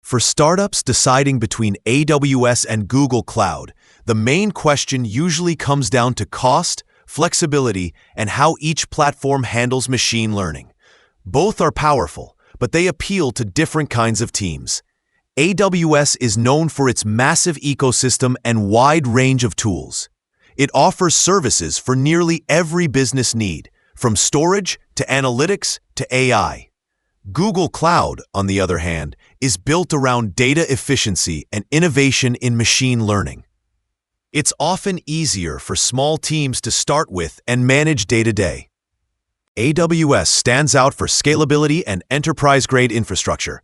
For startups deciding between AWS and Google Cloud, the main question usually comes down to cost, flexibility, and how each platform handles machine learning. Both are powerful, but they appeal to different kinds of teams. AWS is known for its massive ecosystem and wide range of tools. It offers services for nearly every business need, from storage to analytics to AI. Google Cloud, on the other hand, is built around data efficiency and innovation in machine learning. It's often easier for small teams to start with and manage day-to-day. AWS stands out for scalability and enterprise-grade infrastructure.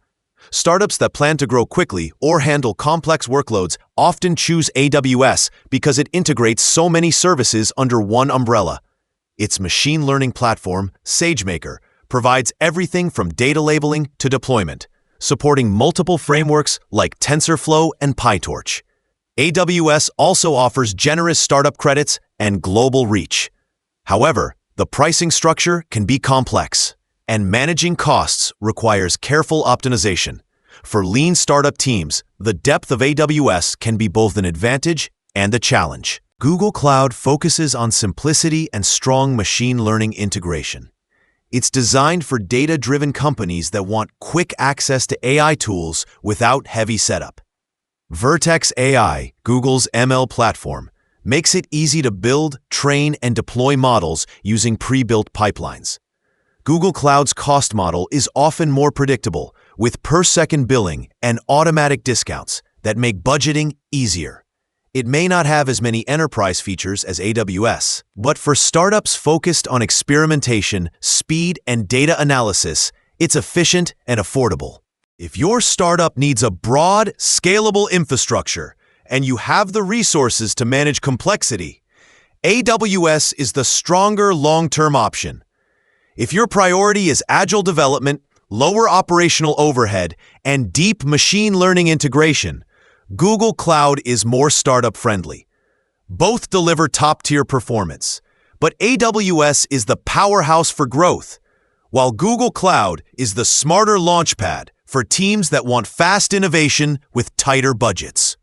Startups that plan to grow quickly or handle complex workloads often choose AWS because it integrates so many services under one umbrella. Its machine learning platform, SageMaker, provides everything from data labeling to deployment, supporting multiple frameworks like TensorFlow and PyTorch. AWS also offers generous startup credits and global reach. However, the pricing structure can be complex, and managing costs requires careful optimization. For lean startup teams, the depth of AWS can be both an advantage and a challenge. Google Cloud focuses on simplicity and strong machine learning integration. It's designed for data-driven companies that want quick access to AI tools without heavy setup. Vertex AI, Google's ML platform, makes it easy to build, train, and deploy models using pre-built pipelines. Google Cloud's cost model is often more predictable, with per-second billing and automatic discounts that make budgeting easier. It may not have as many enterprise features as AWS, but for startups focused on experimentation, speed, and data analysis, it's efficient and affordable. If your startup needs a broad, scalable infrastructure, and you have the resources to manage complexity, AWS is the stronger long-term option. If your priority is agile development, lower operational overhead, and deep machine learning integration, Google Cloud is more startup-friendly. Both deliver top-tier performance, but AWS is the powerhouse for growth, while Google Cloud is the smarter launchpad for teams that want fast innovation with tighter budgets.